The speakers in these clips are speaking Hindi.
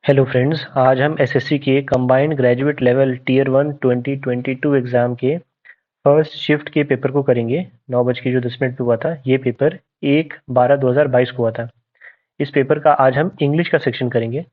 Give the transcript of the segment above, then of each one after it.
हेलो फ्रेंड्स, आज हम एसएससी के combined graduate level tier 1 2022 exam के फर्स्ट शिफ्ट के पेपर को करेंगे। 9:10 पे हुआ था ये पेपर। 1/12/2022 को हुआ था। इस पेपर का आज हम इंग्लिश का सेक्शन करेंगे।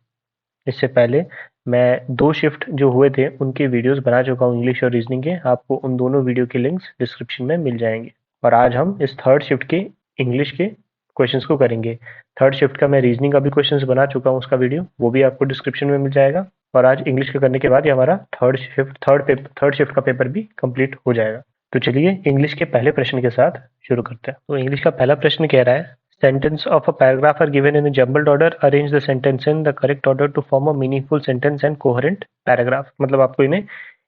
इससे पहले मैं 2 शिफ्ट जो हुए थे उनके वीडियोस बना चुका हूँ इंग्लिश और रीजनिंग के। आपको उन दोनों वीडियो के लिंक्स डिस्क्रिप्शन में मिल जाएंगे। और आज हम इस थर्ड शिफ्ट के इंग्लिश के क्वेश्चंस को करेंगे। थर्ड शिफ्ट का मैं रीजनिंग का भी क्वेश्चंस बना चुका हूँ, उसका वीडियो वो भी आपको डिस्क्रिप्शन में मिल जाएगा। और आज इंग्लिश का करने के बाद ये हमारा थर्ड शिफ्ट का पेपर भी कंप्लीट हो जाएगा। तो चलिए इंग्लिश के पहले प्रश्न के साथ शुरू करते हैं। तो इंग्लिश का पहला प्रश्न कह रहा है, Sentence of a paragraph are given in a jumbled order. Arrange the sentence in the correct order to form a meaningful sentence and coherent paragraph. मतलब आपको इन्हें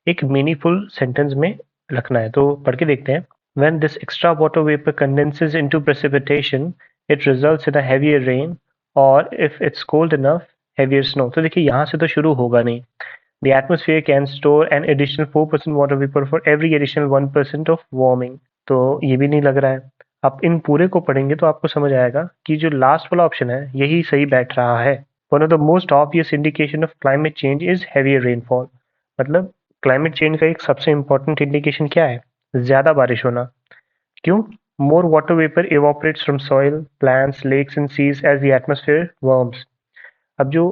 एक meaningful sentence में रखना है। तो पढ़ के देखते हैं। When this extra water vapor condenses into precipitation, it results in a heavier rain, or if it's cold enough, heavier snow. तो देखिए यहाँ से तो शुरू होगा नहीं। The atmosphere can store an additional 4% water vapor for every additional 1% of warming. तो ये भी नहीं लग रहा है। आप इन पूरे को पढ़ेंगे तो आपको समझ आएगा कि जो लास्ट वाला ऑप्शन है यही सही बैठ रहा है। One of the most obvious indication of climate change is heavier rainfall. मतलब क्लाइमेट चेंज का एक सबसे इंपॉर्टेंट इंडिकेशन क्या है? ज्यादा बारिश होना। क्यों? More water vapour evaporates from soil, plants, lakes and seas as the atmosphere warms. अब जो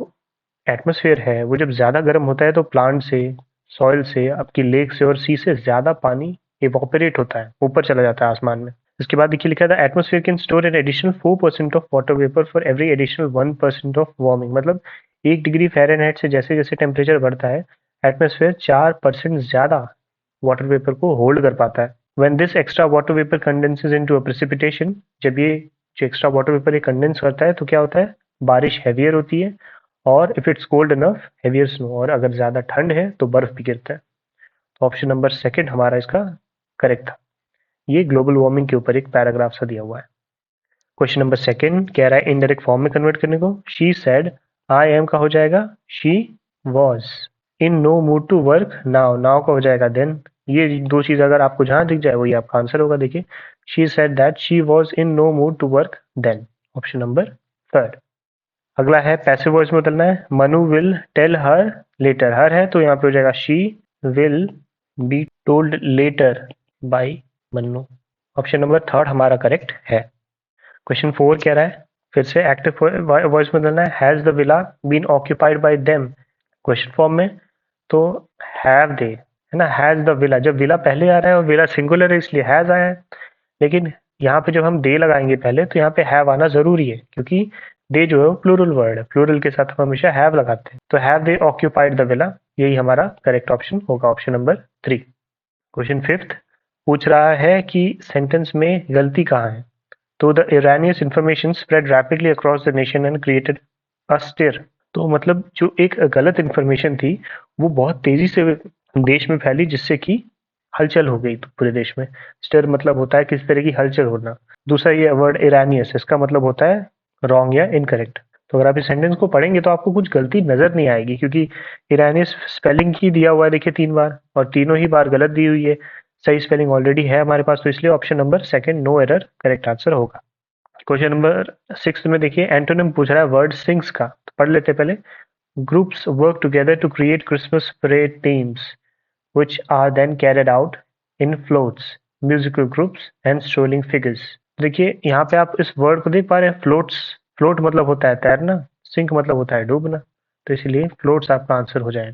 एटमॉस्फेयर है वो जब ज़्यादा गर्म होता है तो प्लांट से, सॉइल से, आपकी लेक से और सी से ज़्यादा पानी इवोपरेट होता है, ऊपर चला जाता है आसमान में। इसके बाद देखिए लिखा था atmosphere can store an additional 4% of water vapour for every additional 1% of warming. मतलब 1 डिग्री फ़ारेनहाइट से जैसे जैसे टेम्परेचर बढ़ता है एटमॉस्फेयर 4% ज़्यादा वाटर वेपर को होल्ड कर पाता है। When this extra water vapour condenses into a precipitation, जब ये जो एक्स्ट्रा वाटर वेपर ये कंडेंस करता है तो क्या होता है? बारिश हैवियर होती है। और if it's cold enough, heavier snow. और अगर ज्यादा ठंड है तो बर्फ भी गिरता है। तो ऑप्शन नंबर सेकंड हमारा इसका करेक्ट था। ये ग्लोबल वार्मिंग के ऊपर एक पैराग्राफ सा दिया हुआ है। क्वेश्चन नंबर सेकंड कह रहा है इनडायरेक्ट फॉर्म में कन्वर्ट करने को। शी सेड, आई एम का हो जाएगा she was in no mood to work now. Now का हो जाएगा देन। ये दो चीज अगर आपको जहां दिख जाए वही आपका आंसर होगा। देखिए, she said that she was in no mood to work then. Option number third. अगला है पैसिव वॉइस में बदलना है। Manu will tell her letter. Her है तो यहाँ पे हो जाएगा she will be told letter by Mannu. Option number third हमारा करेक्ट है। क्वेश्चन 4 कह रहा है, फिर से एक्टिव वॉइस में बदलना है। Has the villa been occupied by them. Question form में तो हैव दे है ना। हैज द विला, जब विला पहले आ रहा है और विला सिंगुलर है इसलिए हैज आया है। लेकिन यहाँ पे जब हम दे लगाएंगे पहले तो यहाँ पे हैव आना जरूरी है, क्योंकि दे जो है वो प्लूरल वर्ड है। प्लूरल के साथ हम हमेशा हैव लगाते हैं। तो have they occupied the villa, यही हमारा करेक्ट ऑप्शन होगा, ऑप्शन नंबर 3। क्वेश्चन फिफ्थ पूछ रहा है कि सेंटेंस में गलती कहाँ है। तो the erroneous information spread rapidly across the nation and created a stir. तो मतलब जो एक गलत इंफॉर्मेशन थी वो बहुत तेजी से देश में फैली, जिससे कि हलचल हो गई तो पूरे देश में। स्टिर मतलब होता है किसी तरह की हलचल होना। दूसरा ये वर्ड इरानियस, इसका मतलब होता है रॉन्ग या इनकरेक्ट। तो अगर आप इस सेंटेंस को पढ़ेंगे तो आपको कुछ गलती नजर नहीं आएगी, क्योंकि इरानियस स्पेलिंग ही दिया हुआ है देखिए 3 बार, और तीनों ही बार गलत दी हुई है। सही स्पेलिंग ऑलरेडी है हमारे पास, तो इसलिए option number second no error correct answer होगा। क्वेश्चन नंबर 6 में देखिए एंटोनिम पूछ रहा है वर्ड सिंग्स का। तो पढ़ लेते हैं पहले। Groups work together to create Christmas parade teams which are then carried out in floats, musical groups and strolling figures। देखिए यहाँ पे आप इस वर्ड को देख पा रहे हैं, फ्लोट्स। फ्लोट मतलब होता है तैरना, सिंक मतलब होता है डूबना। तो इसलिए फ्लोट्स आपका आंसर हो जाएगा।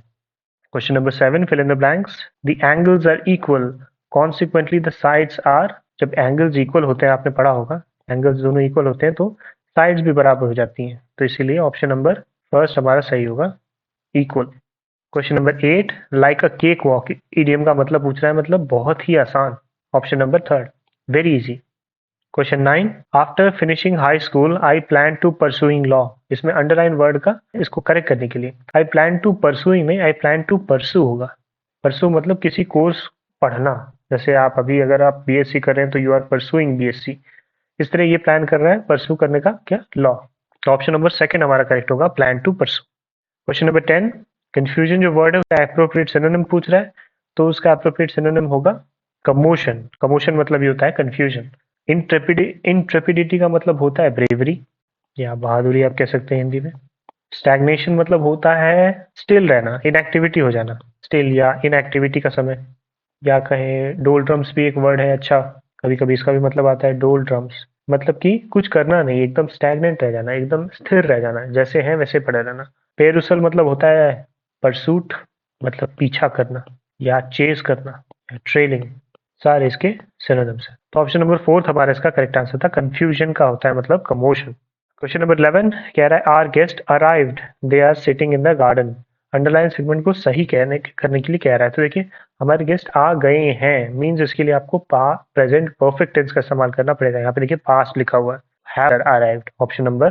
Question number 7 fill in the blanks. The angles are equal, consequently the sides are. जब एंगल्स इक्वल होते हैं, आपने पढ़ा होगा एंगल्स दोनों इक्वल होते हैं तो साइड्स भी बराबर हो जाती हैं। तो इसीलिए ऑप्शन नंबर फर्स्ट हमारा सही होगा, equal. Question number 8 like a cake walk idiom का मतलब पूछ रहा है, मतलब बहुत ही आसान। Option number third, very easy. Question 9 after finishing high school I plan to pursuing law. इसमें अंडरलाइन वर्ड का इसको करेक्ट करने के लिए आई प्लान टू परसुइंग नहीं, आई प्लान टू परसू होगा। परसू मतलब किसी कोर्स पढ़ना। जैसे आप अभी अगर आप बीएससी कर रहे हैं तो यू आर परसुइंग बीएससी। इस तरह ये प्लान कर रहा है परसू करने का क्या, लॉ। तो ऑप्शन नंबर सेकंड हमारा करेक्ट होगा, plan to pursue. Question number 10 confusion जो वर्ड है उसका एप्रोप्रिएट सिनोनिम पूछ रहा है। तो उसका एप्रोप्रिएट सिनोनिम होगा कमोशन। कमोशन मतलब ये होता है कंफ्यूजन। इंट्रेपिडिटी का मतलब होता है ब्रेवरी या बहादुरी आप कह सकते हैं हिंदी में। स्टैग्नेशन मतलब होता है स्टिल रहना, इनएक्टिविटी हो जाना, स्टिल या इनएक्टिविटी का समय। या कहें डोलड्रम्स भी एक वर्ड है, अच्छा कभी कभी इसका भी मतलब आता है डोलड्रम्स, मतलब कि कुछ करना नहीं, एकदम स्टैग्नेंट रह जाना, एकदम स्थिर रह जाना, जैसे है वैसे पड़े रहना। पेरुसल मतलब होता है परसूट, मतलब पीछा करना या चेस करना या ट्रेलिंग, सारे इसके सिनोनिम्स हैं। तो ऑप्शन नंबर फोर्थ हमारा इसका करेक्ट आंसर था, कंफ्यूजन का होता है मतलब कमोशन। क्वेश्चन नंबर 11 कह रहा है are guest arrived, they are sitting in the garden. Underline segment को सही कहने करने के लिए कह रहा है, तो देखिए हमारे गेस्ट आ गए हैं मींस इसके लिए आपको प्रेजेंट परफेक्ट टेंस का इस्तेमाल करना पड़ेगा। यहाँ पे देखिए पास्ट लिखा हुआ है, have arrived, option number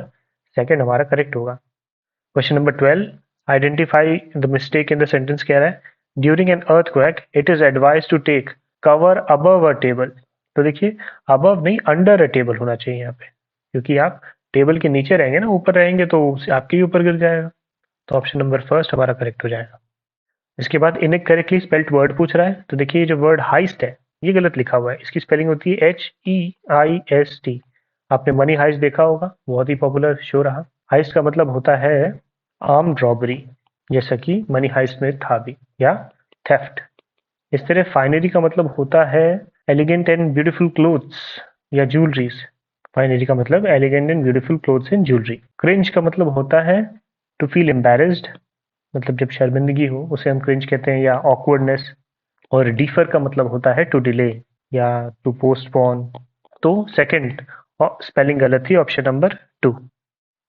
second हमारा करेक्ट होगा। Question number 12 identify the mistake in the sentence कह रहा है during an earthquake it is advise to take cover above a table. तो देखिए अबव नहीं अंडर अ टेबल होना चाहिए यहाँ पे, क्योंकि आप टेबल के नीचे रहेंगे ना, ऊपर रहेंगे तो आपके ही ऊपर गिर जाएगा। तो ऑप्शन नंबर फर्स्ट हमारा करेक्ट हो जाएगा। इसके बाद इनकरेक्टली स्पेल्ड वर्ड पूछ रहा है, तो देखिए जो वर्ड हाइस्ट है ये गलत लिखा हुआ है, इसकी स्पेलिंग होती है HEIST। आपने मनी हाइस्ट देखा होगा, बहुत ही पॉपुलर शो रहा। हाइस्ट का मतलब होता है आर्म्ड रॉबरी, जैसा कि मनी हाइस्ट में था भी, या थेफ्ट। इस तरह फाइनरी का मतलब होता है एलिगेंट एंड ब्यूटीफुल क्लोथ्स या ज्वेलरीज। फाइनरी का मतलब elegant and beautiful clothes and jewellery. Cringe का मतलब होता है टू फील एम्बेरेस्ड, मतलब जब शर्मिंदगी हो उसे हम क्रिंज कहते हैं, या ऑकवर्डनेस। और डिफर का मतलब होता है टू डिले या टू पोस्टपोन। तो सेकंड स्पेलिंग गलत थी, ऑप्शन नंबर 2।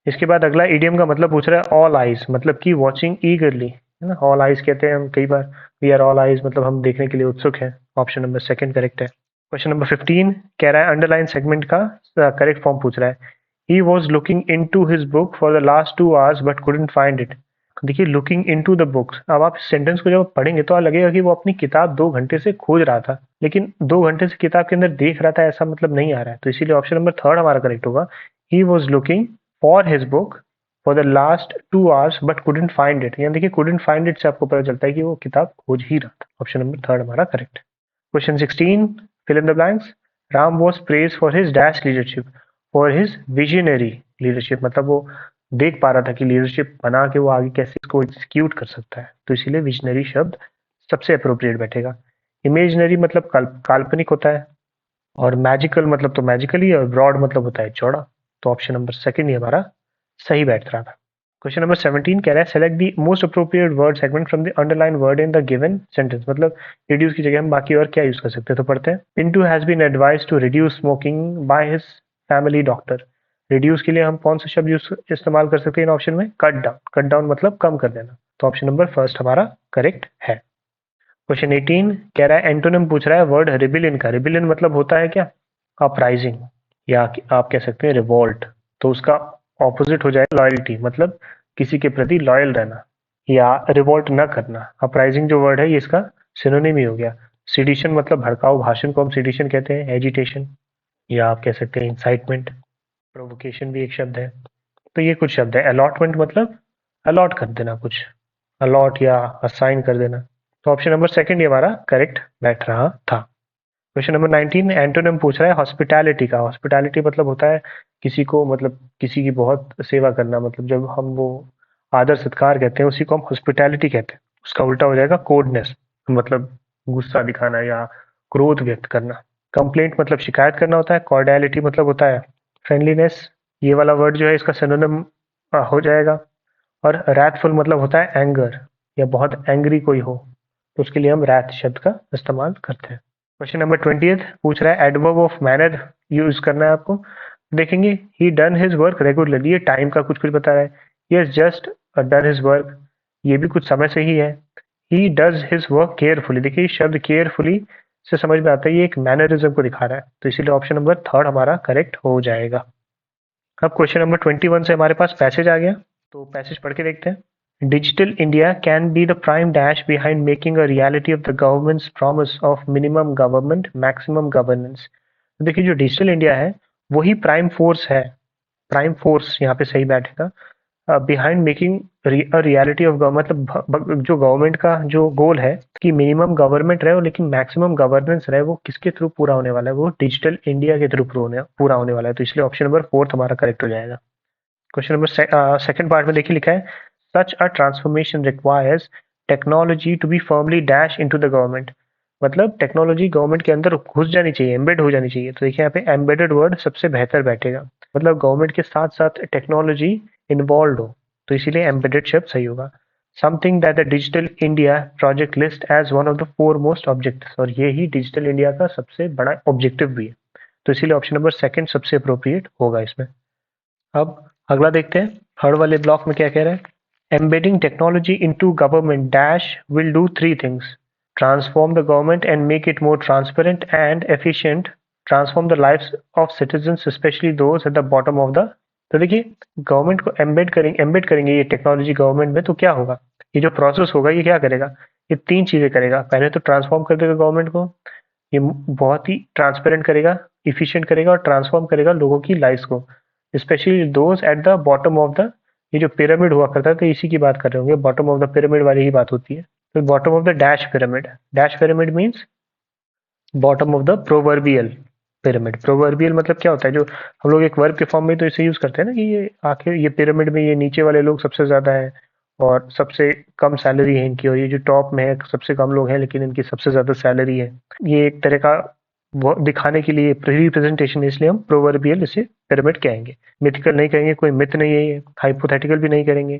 इसके बाद अगला इडियम का मतलब पूछ रहा है ऑल आइज, मतलब कि वॉचिंग ईगरली, है ना। ऑल आइज कहते हैं हम कई बार, वी आर ऑल आइज मतलब हम देखने के लिए उत्सुक हैं। ऑप्शन नंबर सेकंड करेक्ट है। क्वेश्चन नंबर 15 कह रहा है अंडरलाइन सेगमेंट का करेक्ट फॉर्म पूछ रहा है he was looking in to his book for the last 2 hours but couldn't find it. देखिए लुकिंग इनटू द बुक्स, अब आप सेंटेंस को जब पढ़ेंगे तो लगेगा कि वो अपनी किताब 2 घंटे से खोज रहा था, लेकिन 2 घंटे से किताब के अंदर देख रहा था ऐसा मतलब नहीं आ रहा है। तो इसीलिए ऑप्शन नंबर थर्ड हमारा करेक्ट होगा, ही was looking for his book for the last 2 hours but couldn't find it. यहाँ देखिए कुडंट फाइंड इट से आपको पता चलता है कि वो किताब खोज ही रहा था। ऑप्शन नंबर थर्ड हमारा correct. Question 16 fill in the blanks. Ram was praise for his dash leadership, for his visionary leadership, मतलब वो देख पा रहा था कि लीडरशिप बना के वो आगे कैसे इसको एग्जीक्यूट कर सकता है, तो इसीलिए विजनरी शब्द सबसे अप्रोप्रिएट बैठेगा। इमेजनरी मतलब काल्पनिक होता है, और मैजिकल मतलब तो मैजिकली, और ब्रॉड मतलब होता है चौड़ा। तो ऑप्शन नंबर सेकंड ही हमारा सही बैठ रहा था। क्वेश्चन नंबर 17 कह रहा है select the most appropriate word segment from the underline word in the given sentence, मतलब रिड्यूस की जगह हम बाकी और क्या यूज कर सकते हैं। तो पढ़ते हैं Pintu has been advise to reduce smoking by his family doctor. Reduce के लिए हम कौन सा शब्द यूज इस्तेमाल कर सकते हैं इन ऑप्शन में, कट डाउन। कट डाउन मतलब कम कर देना, तो ऑप्शन नंबर फर्स्ट हमारा करेक्ट है। क्वेश्चन 18 कह रहा है एंटोनिम पूछ रहा है वर्ड रिबिलियन का। रिबिलियन मतलब होता है क्या, अपराइजिंग, या आप कह सकते हैं रिवोल्ट। तो उसका ऑपोजिट हो जाए लॉयल्टी, मतलब किसी के प्रति लॉयल रहना या रिवोल्ट न करना। अपराइजिंग जो वर्ड है ये इसका सिनोनिम ही हो गया। सिडिशन मतलब भड़काऊ भाषण को हम सिडिशन कहते हैं, एजिटेशन, या आप कह सकते हैं इंसाइटमेंट। प्रोवोकेशन भी एक शब्द है। तो ये कुछ शब्द है। अलॉटमेंट मतलब अलॉट कर देना कुछ, अलॉट या असाइन कर देना। तो ऑप्शन नंबर सेकंड ये हमारा करेक्ट बैठ रहा था। क्वेश्चन नंबर 19 एंटोनिम पूछ रहा है हॉस्पिटैलिटी का। हॉस्पिटैलिटी मतलब होता है किसी को, मतलब किसी की बहुत सेवा करना, मतलब जब हम वो आदर सत्कार कहते हैं उसी को हम हॉस्पिटैलिटी कहते हैं। उसका उल्टा हो जाएगा कोडनेस, मतलब गुस्सा दिखाना या क्रोध व्यक्त करना। कंप्लेंट मतलब शिकायत करना होता है। कॉर्डियलिटी मतलब होता है फ्रेंडलीनेस, ये वाला वर्ड जो है इसका सिनोनिम हो जाएगा। और रैथफुल मतलब होता है एंगर, या बहुत एंग्री कोई हो, तो उसके लिए हम रैथ शब्द का इस्तेमाल करते हैं। क्वेश्चन नंबर 20 पूछ रहा है एडवर्ब ऑफ मैनर यूज करना है आपको। देखेंगे ही डन हिज वर्क रेगुलरली, ये टाइम का कुछ कुछ बता रहा है। Yes just done his work, ये भी कुछ समय से ही है। He does his work carefully, देखिए शब्द केयरफुली से समझ में आता है ये एक मैनरिज्म को दिखा रहा है, तो इसीलिए ऑप्शन नंबर थर्ड हमारा करेक्ट हो जाएगा। अब क्वेश्चन नंबर 21 से हमारे पास पैसेज आ गया, तो पैसेज पढ़ के देखते हैं। Digital India can be the prime dash behind making a reality of the governments promise of minimum government maximum governance. देखिए जो डिजिटल इंडिया है वही प्राइम फोर्स है, प्राइम फोर्स यहाँ पे सही बैठेगा। Behind making a reality of मतलब जो गवर्नमेंट का जो गोल है कि मिनिमम गवर्नमेंट रहे लेकिन मैक्सिमम गवर्नेंस रहे, वो किसके थ्रू पूरा होने वाला है, वो डिजिटल इंडिया के थ्रू पूरा होने वाला है। तो इसलिए ऑप्शन नंबर फोर्थ हमारा करेक्ट हो जाएगा। क्वेश्चन नंबर सेकंड पार्ट में देखिए लिखा है such a transformation requires technology to be firmly dash into the government. मतलब टेक्नोलॉजी गवर्नमेंट के अंदर घुस जानी चाहिए, एम्बेड हो जानी चाहिए। तो देखिए यहाँ पे एम्बेडेड वर्ड सबसे बेहतर बैठेगा। मतलब गवर्नमेंट के साथ साथ टेक्नोलॉजी इन्वॉल्व हो, तो इसीलिए एम्बेडेड शब्द सही होगा। Something that the digital India project list as one of the four most objectives, और ये ही डिजिटल इंडिया का सबसे बड़ा ऑब्जेक्टिव भी है। तो इसीलिए ऑप्शन नंबर सेकंड सबसे अप्रोप्रिएट होगा इसमें। अब अगला देखते हैं, थर्ड वाले ब्लॉक में क्या कह रहा है। Embedding technology into government dash will do three things, transform the government and make it more transparent and efficient, transform the lives of citizens specially those at the bottom of the. तो देखिए गवर्नमेंट को एम्बेड करेंगे ये टेक्नोलॉजी गवर्नमेंट में, तो क्या होगा, ये जो प्रोसेस होगा ये क्या करेगा, ये तीन चीजें करेगा। पहले तो ट्रांसफॉर्म कर देगा गवर्नमेंट को, ये बहुत ही ट्रांसपेरेंट करेगा, इफिशिएंट करेगा और ट्रांसफॉर्म करेगा लोगों की लाइफ्स को, specially those at the bottom of the. ये जो पिरामिड हुआ करता है तो इसी की बात कर रहे होंगे, बॉटम ऑफ द पिरामिड वाली ही बात होती है। तो bottom of the dash pyramid means bottom of the proverbial pyramid. Proverbial मतलब क्या होता है, जो हम लोग एक वर्ब के फॉर्म में तो इसे यूज करते हैं ना कि ये आखिर ये पिरामिड में ये नीचे वाले लोग सबसे ज्यादा है और सबसे कम सैलरी है इनकी, और ये जो टॉप में है सबसे कम लोग हैं लेकिन इनकी सबसे ज्यादा सैलरी है। ये एक तरह का वो दिखाने के लिए रिप्रेजेंटेशन है, इसलिए हम प्रोवर्बियल इसे पिरामिड कहेंगे। मिथिकल नहीं कहेंगे, कोई मिथ नहीं है ये, हाइपोथेटिकल भी नहीं करेंगे,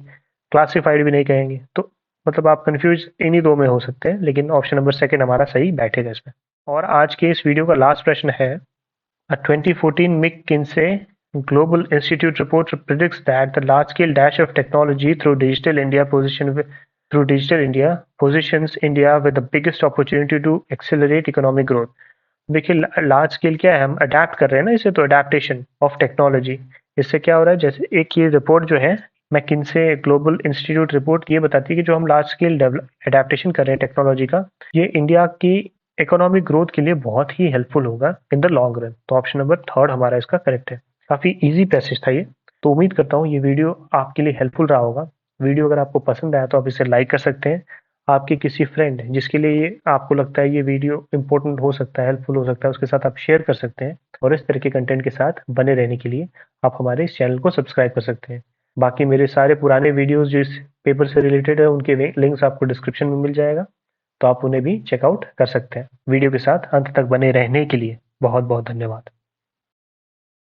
क्लासिफाइड भी नहीं कहेंगे। तो मतलब आप कंफ्यूज इन्हीं दो में हो सकते हैं, लेकिन ऑप्शन नंबर सेकंड हमारा सही बैठेगा इसमें। और आज के इस वीडियो का लास्ट प्रश्न है, a 2014 McKinsey Global Institute report predicts that the large-scale dash of technology through Digital India positions India with the biggest opportunity to accelerate economic growth। देखिए लार्ज स्केल क्या है, हम अडेप्ट कर रहे हैं ना इसे, तो अडेप्टेशन ऑफ टेक्नोलॉजी। इससे क्या हो रहा है, जैसे एक ये रिपोर्ट जो है मैकिन्से ग्लोबल इंस्टीट्यूट रिपोर्ट, ये बताती है कि जो हम लार्ज स्केल अडेप्टेशन कर रहे हैं टेक्नोलॉजी का, ये इंडिया की इकोनॉमिक ग्रोथ के लिए बहुत ही हेल्पफुल होगा इन द लॉन्ग रन। तो ऑप्शन नंबर थर्ड हमारा इसका करेक्ट है। काफी इजी पैसेज था ये। तो उम्मीद करता हूँ ये वीडियो आपके लिए हेल्पफुल रहा होगा। वीडियो अगर आपको पसंद आया तो आप इसे लाइक कर सकते हैं। आपके किसी फ्रेंड जिसके लिए ये आपको लगता है ये वीडियो इंपॉर्टेंट हो सकता है, हेल्पफुल हो सकता है, उसके साथ आप शेयर कर सकते हैं। और इस तरह के कंटेंट के साथ बने रहने के लिए आप हमारे इस चैनल को सब्सक्राइब कर सकते हैं। बाकी मेरे सारे पुराने वीडियोस जो इस पेपर से रिलेटेड है उनके लिंक्स आपको डिस्क्रिप्शन में मिल जाएगा, तो आप उन्हें भी चेकआउट कर सकते हैं। वीडियो के साथ अंत तक बने रहने के लिए बहुत बहुत धन्यवाद।